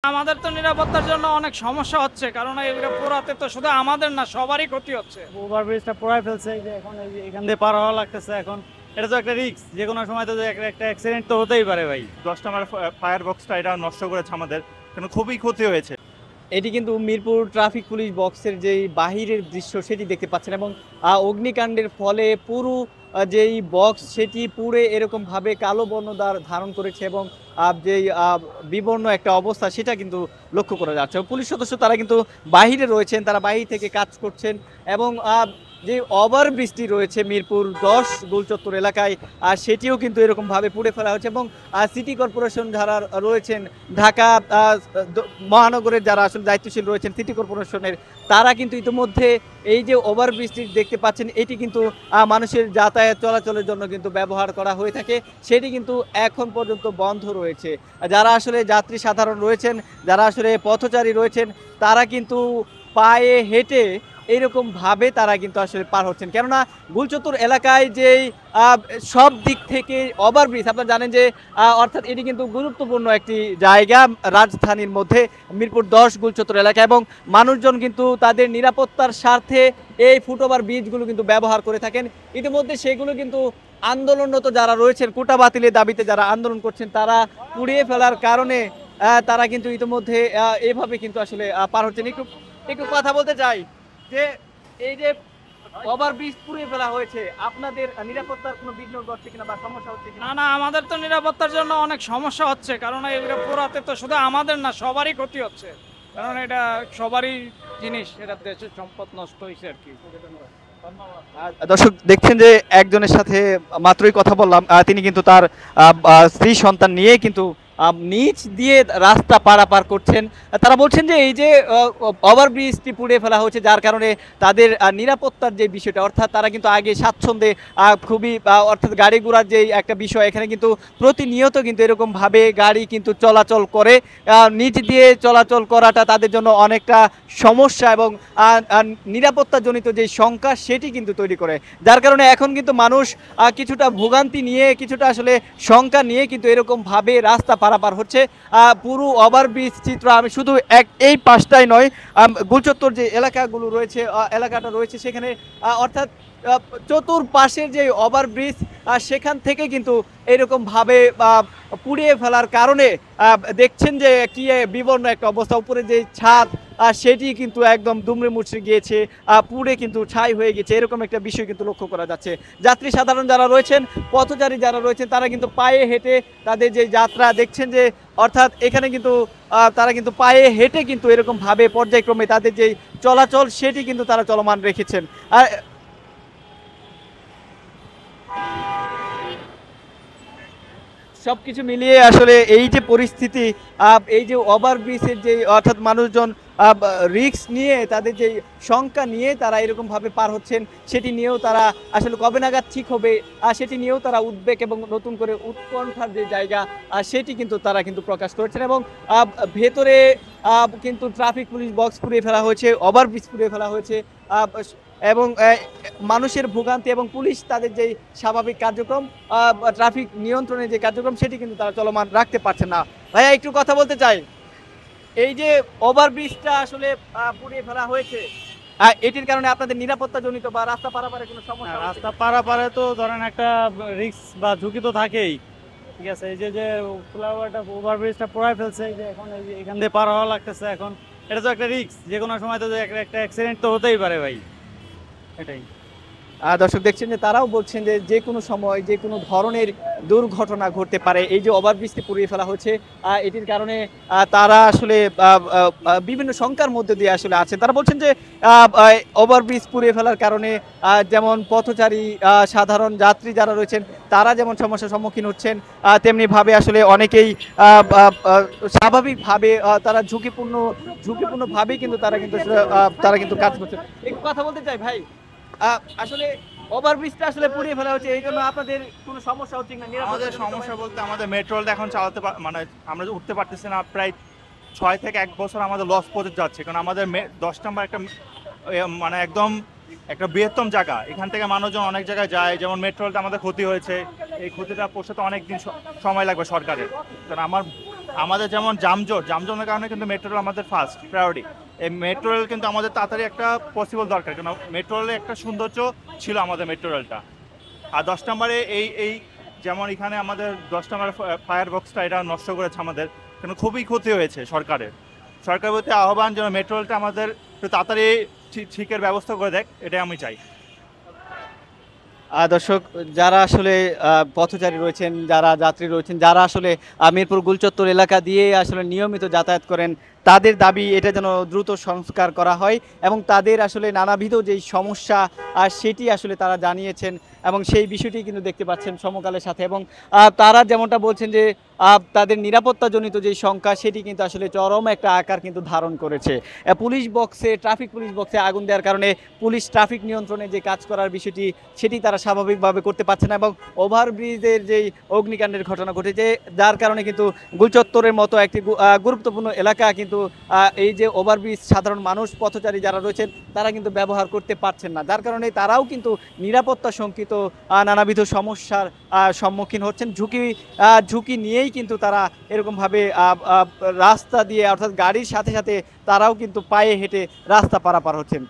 আমাদের তো নিরাপত্তার জন্য অনেক সমস্যা হচ্ছে, কারণ এগুলো পোড়াতে তো শুধু আমাদের না, সবারই ক্ষতি হচ্ছে। ওভারব্রিজটা পোড়ায় ফেলছে, এই যে এখন এই যে এখান দিয়ে পার হওয়া লাগতেছে। এখন এটা তো একটা রিস্ক, যে কোনো সময় তো একটা অ্যাক্সিডেন্ট তো হতেই পারে ভাই। 10 নম্বর ফায়ার বক্সটা এটা নষ্ট করেছে আমাদের, কারণ খুবই ক্ষতি হয়েছে। এটি কিন্তু মিরপুর ট্রাফিক পুলিশ বক্সের যেই বাহিরের দৃশ্য সেটি দেখতে পাচ্ছেন, এবং অগ্নিকাণ্ডের ফলে পুরো যেই বক্স সেটি পুড়ে এরকমভাবে কালো বর্ণদ্বার ধারণ করেছে, এবং যেই বিবর্ণ একটা অবস্থা সেটা কিন্তু লক্ষ্য করা যাচ্ছে। পুলিশ সদস্য তারা কিন্তু বাহিরে রয়েছেন, তারা বাহির থেকে কাজ করছেন, এবং যে ওভারব্রিজটি রয়েছে মিরপুর 10 গোলচত্বর এলাকায়, আর সেটিও কিন্তু এরকমভাবে পুড়ে ফেলা হচ্ছে। এবং সিটি কর্পোরেশন যারা রয়েছেন, ঢাকা মহানগরের যারা আসলে দায়িত্বশীল রয়েছেন সিটি কর্পোরেশনের, তারা কিন্তু ইতিমধ্যে এই যে ওভারব্রিজটি দেখতে পাচ্ছেন, এটি কিন্তু মানুষের যাতায়াত চলাচলের জন্য কিন্তু ব্যবহার করা হয়ে থাকে, সেটি কিন্তু এখন পর্যন্ত বন্ধ রয়েছে। যারা আসলে যাত্রী সাধারণ রয়েছেন, যারা আসলে পথচারী রয়েছেন, তারা কিন্তু পায়ে হেঁটে এইরকমভাবে তারা কিন্তু আসলে পার হচ্ছেন, কেননা গুলচত্বর এলাকায় যেই সব দিক থেকে ওভারব্রিজ আপনারা জানেন যে অর্থাৎ এটি কিন্তু গুরুত্বপূর্ণ একটি জায়গা রাজধানীর মধ্যে, মিরপুর 10 গুলচত্বর এলাকা, এবং মানুষজন কিন্তু তাদের নিরাপত্তার স্বার্থে এই ফুটওভার ব্রিজগুলো কিন্তু ব্যবহার করে থাকেন। ইতিমধ্যে সেগুলো কিন্তু আন্দোলনরত যারা রয়েছেন, কোটা বাতিলের দাবিতে যারা আন্দোলন করছেন, তারা পুড়িয়ে ফেলার কারণে তারা কিন্তু ইতিমধ্যে এভাবে কিন্তু আসলে পার হচ্ছেন। একটু একটু কথা বলতে চাই যে এই যে ওভারব্রিজ পুড়িয়ে ফেলা হয়েছে, আপনাদের নিরাপত্তার কোনো বিঘ্ন ঘটছে কিনা বা সমস্যা হচ্ছে কিনা? না না, আমাদের তো নিরাপত্তার জন্য অনেক সমস্যা হচ্ছে, কারণ এগুলো পোড়াতে তো শুধু আমাদের না, সবারই ক্ষতি হচ্ছে, কারণ এটা সবারই জিনিস, এটা দেশের সম্পদ নষ্ট হয়েছে আর কি। দর্শক দেখছেন যে একজনের সাথে মাত্রই কথা বললাম, তিনি কিন্তু তার স্ত্রী সন্তান নিয়ে কিন্তু নিচ দিয়ে রাস্তা পারাপার করছেন। তারা বলছেন যে এই যে ওভারব্রিজটি পুড়ে ফেলা হয়েছে, যার কারণে তাদের নিরাপত্তার যে বিষয়টা, অর্থাৎ তারা কিন্তু আগে স্বাচ্ছন্দ্যে খুবই অর্থাৎ গাড়ি ঘোড়ার যে একটা বিষয়, এখানে কিন্তু প্রতিনিয়ত কিন্তু এরকমভাবে গাড়ি কিন্তু চলাচল করে, নিচ দিয়ে চলাচল করাটা তাদের জন্য অনেকটা সমস্যা, এবং নিরাপত্তাজনিত যে শঙ্কা সেটি কিন্তু তৈরি করে, যার কারণে এখন কিন্তু মানুষ কিছুটা ভোগান্তি নিয়ে, কিছুটা আসলে শঙ্কা নিয়ে কিন্তু এরকমভাবে রাস্তা পারাপার হচ্ছে। পুরো ওভারব্রিজ চিত্র আমি শুধু এই পাশটাই নয়, গুলচত্বর যে এলাকাগুলো রয়েছে, এলাকাটা রয়েছে সেখানে অর্থাৎ চতুর্পাশের যে ওভারব্রিজ, সেখান থেকে কিন্তু এরকমভাবে পুড়িয়ে ফেলার কারণে দেখছেন যে কি বিবর্ণ একটা অবস্থা, উপরে যে ছাদ সেটি কিন্তু একদম দুমড়ে মুচড়ে গিয়েছে, পুড়ে কিন্তু ছাই হয়ে গেছে, এরকম একটা বিষয় কিন্তু লক্ষ্য করা যাচ্ছে। যাত্রী সাধারণ যারা রয়েছেন, পথচারী যারা রয়েছেন, তারা কিন্তু পায়ে হেঁটে তাদের যে যাত্রা দেখছেন যে অর্থাৎ এখানে কিন্তু তারা কিন্তু পায়ে হেঁটে কিন্তু এরকমভাবে পর্যায়ক্রমে তাদের যে চলাচল সেটি কিন্তু তারা চলমান রেখেছেন। আর সবকিছু মিলিয়ে আসলে এই যে পরিস্থিতি, এই যে ওভারব্রিজের যে অর্থাৎ মানুষজন রিস্ক নিয়ে তাদের যে শঙ্কা নিয়ে তারা এরকমভাবে পার হচ্ছেন, সেটি নিয়েও তারা আসলে কবে নাগাদ ঠিক হবে সেটি নিয়েও তারা উদ্বেগ এবং নতুন করে উৎকণ্ঠার যে জায়গা সেটি কিন্তু তারা কিন্তু প্রকাশ করেছেন। এবং ভেতরে কিন্তু ট্রাফিক পুলিশ বক্স পুড়িয়ে ফেলা হয়েছে, ওভারব্রিজ পুড়িয়ে ফেলা হয়েছে, এবং মানুষের ভোগান্তি এবং পুলিশ তাদের যে স্বাভাবিক কার্যক্রম, ট্রাফিক নিয়ন্ত্রণের যে কার্যক্রম সেটি কিন্তু তারা চলমান রাখতে পারছে না। ভাইয়া একটু কথা বলতে চাই, এই যে ওভারব্রিজটা আসলে পুড়িয়ে ফেলা হয়েছে, এটির কারণে আপনাদের নিরাপত্তা জনিত বা রাস্তা পারাপারে কোনো সমস্যা? রাস্তা পারাপারে তো ধরেন একটা রিস্ক বা ঝুঁকি তো থাকেই, ঠিক আছে। এই যে ফ্লাইওভারটা ওভারব্রিজটা পোড়ায় ফেলছে, এই যে এখন এই যে এখান দিয়ে পার হওয়া লাগতেছে। এখন এটা তো একটা রিস্ক, যে কোনো সময় তো একটা অ্যাক্সিডেন্ট তো হতেই পারে ভাই, এটাই। দর্শক দেখছেন যে তারাও বলছেন যে যে কোনো সময় যে কোনো ধরনের দুর্ঘটনা ঘটতে পারে। এই যে ওভারব্রিজটি পুড়িয়ে ফেলা হচ্ছে, এটির কারণে তারা আসলে বিভিন্ন শঙ্কার মধ্যে দিয়ে আসলে আছে। তারা বলছেন যে ওভারব্রিজ পুড়িয়ে ফেলার কারণে যেমন পথচারী সাধারণ যাত্রী যারা রয়েছেন, তারা যেমন সমস্যার সম্মুখীন হচ্ছেন, তেমনিভাবে আসলে অনেকেই স্বাভাবিকভাবে তারা ঝুঁকিপূর্ণভাবেই কিন্তু তারা কিন্তু কাজ করছে। একটু কথা বলতে চাই ভাই, আসলে ওভারব্রিজটা আসলে পুড়িয়ে ফেলা হচ্ছে, এই জন্য আপনাদের কোনো সমস্যা হচ্ছে না? আমাদের সমস্যা বলতে আমাদের মেট্রোলটা এখন চালাতে মানে আমরা উঠতে পারতেছি না, প্রায় 6 থেকে 1 বছর আমাদের লস পথে যাচ্ছে, কারণ আমাদের 10 নম্বর একটা মানে একদম একটা বৃহত্তম জায়গা, এখান থেকে মানুষজন অনেক জায়গায় যায়, যেমন মেট্রোলটা আমাদের ক্ষতি হয়েছে, এই ক্ষতিটা পোষাতে অনেক দিন সময় লাগবে সরকারের, কারণ আমার আমাদের যেমন জামজটের কারণে কিন্তু মেট্রো রেল আমাদের ফার্স্ট প্রায়োরিটি। এই মেট্রো রেল কিন্তু আমাদের তাড়াতাড়ি একটা পসিবল দরকার, কারণ মেট্রো রেলের একটা সৌন্দর্য ছিল আমাদের মেট্রো রেলটা। আর 10 নম্বরে এই যেমন এখানে আমাদের 10 নম্বর ফায়ার বক্সটা এটা নষ্ট করেছে আমাদের, কেন খুবই ক্ষতি হয়েছে সরকারের প্রতি আহ্বান যেন মেট্রো রেলটা আমাদের একটু তাড়াতাড়ি ঠিকের ব্যবস্থা করে দেখ, এটাই আমি চাই। দর্শক, যারা আসলে পথচারী রয়েছেন, যারা যাত্রী রয়েছেন, যারা আসলে মিরপুর গুলচত্বর এলাকা দিয়ে আসলে নিয়মিত যাতায়াত করেন, তাদের দাবি এটা যেন দ্রুত সংস্কার করা হয় এবং তাদের আসলে নানাবিধ যেই সমস্যা সেটি আসলে তারা জানিয়েছেন এবং সেই বিষয়টি কিন্তু দেখতে পাচ্ছেন সমকালের সাথে। এবং তারা যেমনটা বলছেন যে তাদের নিরাপত্তাজনিত যেই শঙ্কা সেটি কিন্তু আসলে চরম একটা আকার কিন্তু ধারণ করেছে। ট্রাফিক পুলিশ বক্সে আগুন দেওয়ার কারণে পুলিশ ট্রাফিক নিয়ন্ত্রণে যে কাজ করার বিষয়টি সেটি তারা স্বাভাবিকভাবে করতে পারছে না এবং ওভারব্রিজের যেই অগ্নিকাণ্ডের ঘটনা ঘটেছে, যার কারণে কিন্তু গুলচত্বরের মতো একটি গুরুত্বপূর্ণ এলাকা কিন্তু এই যে ওভারব্রিজ সাধারণ মানুষ পথচারী যারা রয়েছেন তারা কিন্তু ব্যবহার করতে পারছেন না, যার কারণে তারাও কিন্তু নিরাপত্তা শঙ্কিত নানাবিধ সমস্যার সম্মুখীন হচ্ছেন। ঝুঁকি নিয়েই কিন্তু তারা এরকমভাবে রাস্তা দিয়ে অর্থাৎ গাড়ির সাথে সাথে তারাও কিন্তু পায়ে হেঁটে রাস্তা পারাপার হচ্ছেন।